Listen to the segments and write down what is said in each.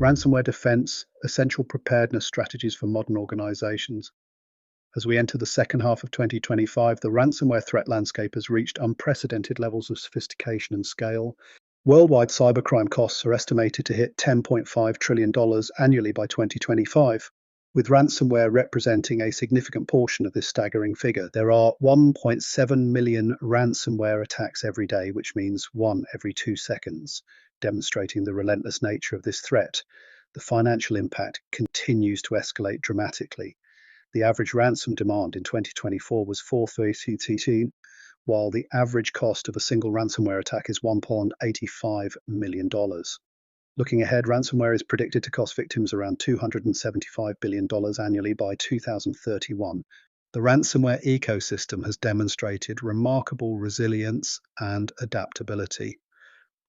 Ransomware defense, essential preparedness strategies for modern organizations. As we enter the second half of 2025, the ransomware threat landscape has reached unprecedented levels of sophistication and scale. Worldwide cybercrime costs are estimated to hit $10.5 trillion annually by 2025. With ransomware representing a significant portion of this staggering figure, there are 1.7 million ransomware attacks every day, which means one every 2 seconds, demonstrating the relentless nature of this threat. The financial impact continues to escalate dramatically. The average ransom demand in 2024 was $432, while the average cost of a single ransomware attack is $1.85 million. Looking ahead, ransomware is predicted to cost victims around $275 billion annually by 2031. The ransomware ecosystem has demonstrated remarkable resilience and adaptability.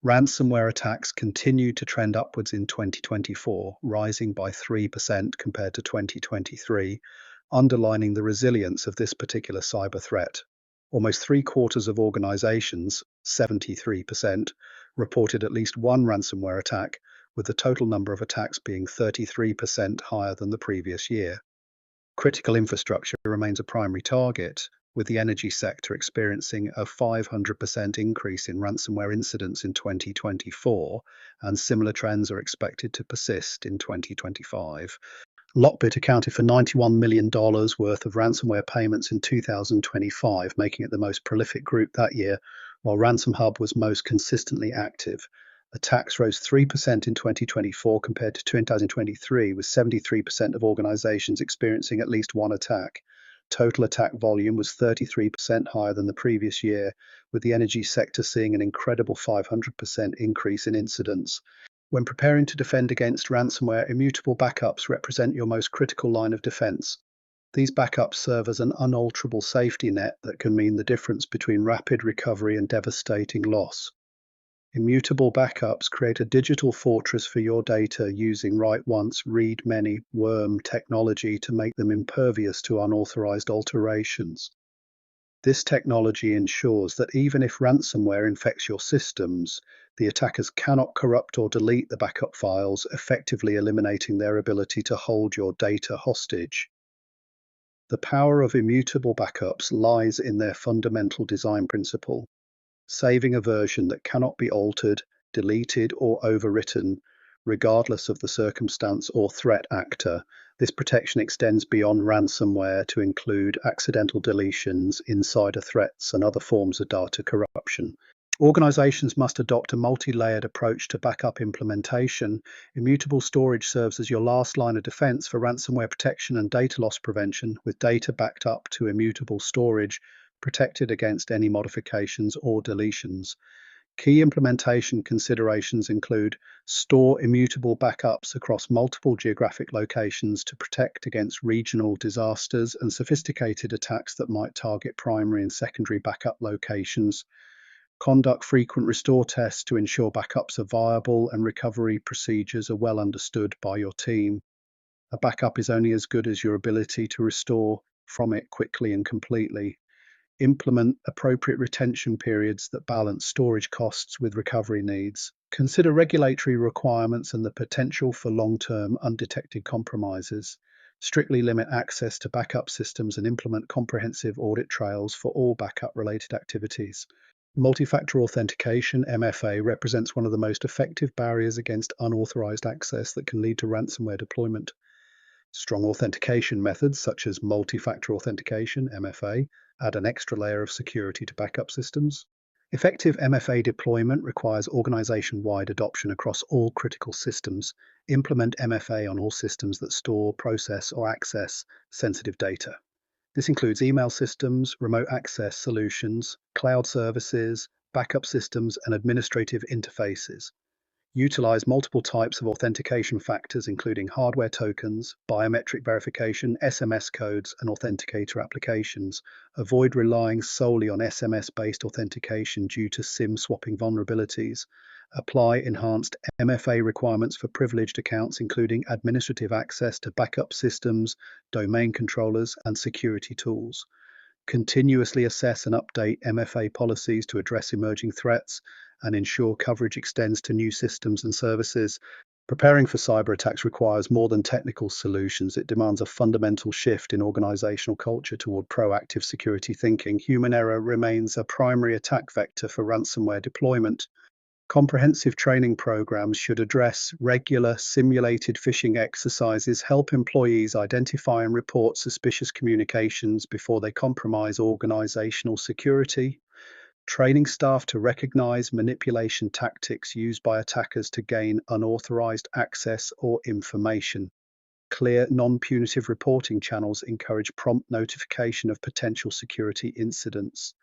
Ransomware attacks continued to trend upwards in 2024, rising by 3% compared to 2023, underlining the resilience of this particular cyber threat. Almost three-quarters of organizations, 73%, reported at least one ransomware attack, with the total number of attacks being 33% higher than the previous year. Critical infrastructure remains a primary target, with the energy sector experiencing a 500% increase in ransomware incidents in 2024, and similar trends are expected to persist in 2025. Lockbit accounted for $91 million worth of ransomware payments in 2025, making it the most prolific group that year, while Ransom Hub was most consistently active. Attacks rose 3% in 2024 compared to 2023, with 73% of organizations experiencing at least one attack. Total attack volume was 33% higher than the previous year, with the energy sector seeing an incredible 500% increase in incidents. When preparing to defend against ransomware, immutable backups represent your most critical line of defense. These backups serve as an unalterable safety net that can mean the difference between rapid recovery and devastating loss. Immutable backups create a digital fortress for your data using write once, read many worm technology to make them impervious to unauthorized alterations. This technology ensures that even if ransomware infects your systems, the attackers cannot corrupt or delete the backup files, effectively eliminating their ability to hold your data hostage. The power of immutable backups lies in their fundamental design principle, saving a version that cannot be altered, deleted, or overwritten, regardless of the circumstance or threat actor. This protection extends beyond ransomware to include accidental deletions, insider threats, and other forms of data corruption. Organizations must adopt a multi-layered approach to backup implementation. Immutable storage serves as your last line of defense for ransomware protection and data loss prevention, with data backed up to immutable storage, protected against any modifications or deletions. Key implementation considerations include store immutable backups across multiple geographic locations to protect against regional disasters and sophisticated attacks that might target primary and secondary backup locations. Conduct frequent restore tests to ensure backups are viable and recovery procedures are well understood by your team. A backup is only as good as your ability to restore from it quickly and completely. Implement appropriate retention periods that balance storage costs with recovery needs. Consider regulatory requirements and the potential for long-term undetected compromises. Strictly limit access to backup systems and implement comprehensive audit trails for all backup-related activities. Multi-factor authentication, MFA, represents one of the most effective barriers against unauthorized access that can lead to ransomware deployment. Strong authentication methods such as multi-factor authentication, MFA, add an extra layer of security to backup systems. Effective MFA deployment requires organization-wide adoption across all critical systems. Implement MFA on all systems that store, process, or access sensitive data. This includes email systems, remote access solutions, cloud services, backup systems, and administrative interfaces. Utilize multiple types of authentication factors, including hardware tokens, biometric verification, SMS codes, and authenticator applications. Avoid relying solely on SMS-based authentication due to SIM swapping vulnerabilities. Apply enhanced MFA requirements for privileged accounts, including administrative access to backup systems, domain controllers, and security tools. Continuously assess and update MFA policies to address emerging threats and ensure coverage extends to new systems and services. Preparing for cyber attacks requires more than technical solutions. It demands a fundamental shift in organizational culture toward proactive security thinking. Human error remains a primary attack vector for ransomware deployment. Comprehensive training programs should address regular simulated phishing exercises, help employees identify and report suspicious communications before they compromise organizational security, training staff to recognize manipulation tactics used by attackers to gain unauthorized access or information. Clear, non-punitive reporting channels encourage prompt notification of potential security incidents.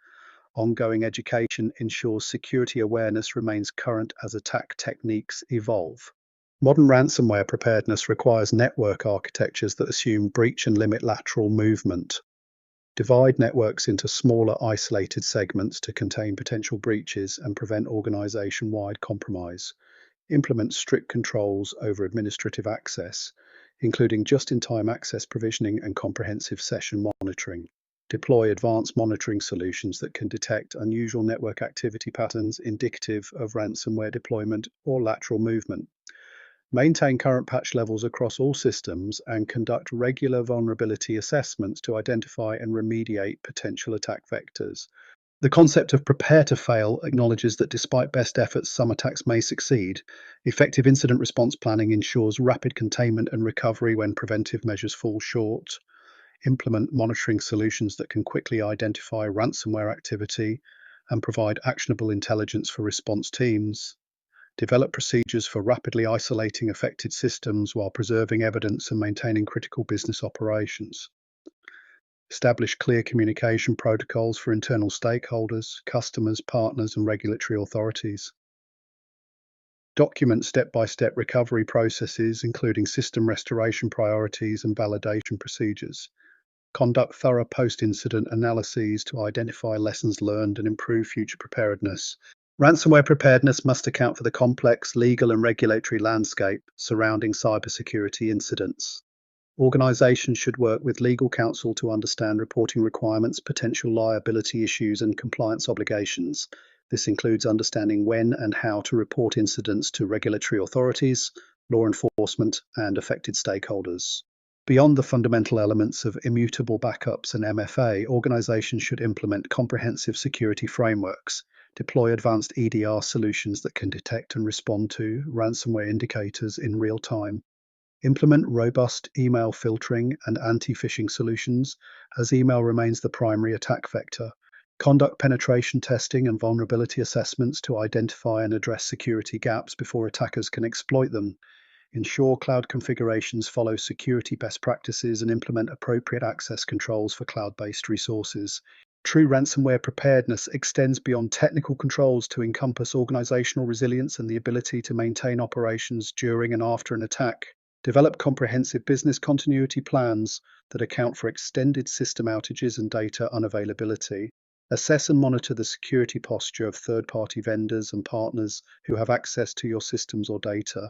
Ongoing education ensures security awareness remains current as attack techniques evolve. Modern ransomware preparedness requires network architectures that assume breach and limit lateral movement. Divide networks into smaller, isolated segments to contain potential breaches and prevent organization-wide compromise. Implement strict controls over administrative access, including just-in-time access provisioning and comprehensive session monitoring. Deploy advanced monitoring solutions that can detect unusual network activity patterns indicative of ransomware deployment or lateral movement. Maintain current patch levels across all systems and conduct regular vulnerability assessments to identify and remediate potential attack vectors. The concept of prepare to fail acknowledges that despite best efforts, some attacks may succeed. Effective incident response planning ensures rapid containment and recovery when preventive measures fall short. Implement monitoring solutions that can quickly identify ransomware activity and provide actionable intelligence for response teams. Develop procedures for rapidly isolating affected systems while preserving evidence and maintaining critical business operations. Establish clear communication protocols for internal stakeholders, customers, partners, and regulatory authorities. Document step-by-step recovery processes, including system restoration priorities and validation procedures. Conduct thorough post-incident analyses to identify lessons learned and improve future preparedness. Ransomware preparedness must account for the complex legal and regulatory landscape surrounding cybersecurity incidents. Organizations should work with legal counsel to understand reporting requirements, potential liability issues, and compliance obligations. This includes understanding when and how to report incidents to regulatory authorities, law enforcement, and affected stakeholders. Beyond the fundamental elements of immutable backups and MFA, organizations should implement comprehensive security frameworks, deploy advanced EDR solutions that can detect and respond to ransomware indicators in real time, implement robust email filtering and anti-phishing solutions, as email remains the primary attack vector, conduct penetration testing and vulnerability assessments to identify and address security gaps before attackers can exploit them, ensure cloud configurations follow security best practices, and implement appropriate access controls for cloud-based resources. True ransomware preparedness extends beyond technical controls to encompass organizational resilience and the ability to maintain operations during and after an attack. Develop comprehensive business continuity plans that account for extended system outages and data unavailability. Assess and monitor the security posture of third-party vendors and partners who have access to your systems or data.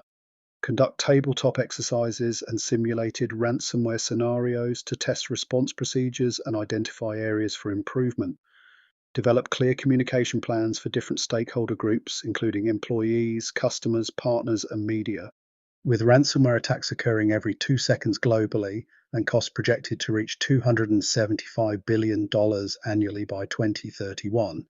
Conduct tabletop exercises and simulated ransomware scenarios to test response procedures and identify areas for improvement. Develop clear communication plans for different stakeholder groups, including employees, customers, partners, and media. With ransomware attacks occurring every 2 seconds globally and costs projected to reach $275 billion annually by 2031,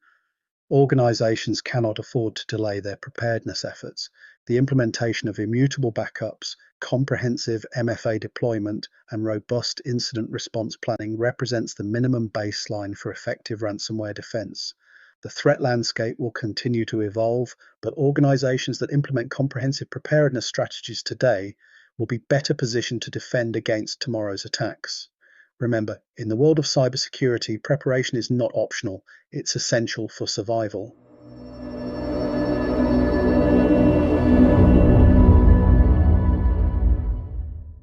organizations cannot afford to delay their preparedness efforts. The implementation of immutable backups, comprehensive MFA deployment, and robust incident response planning represents the minimum baseline for effective ransomware defense. The threat landscape will continue to evolve, but organizations that implement comprehensive preparedness strategies today will be better positioned to defend against tomorrow's attacks. Remember, in the world of cybersecurity, preparation is not optional, it's essential for survival.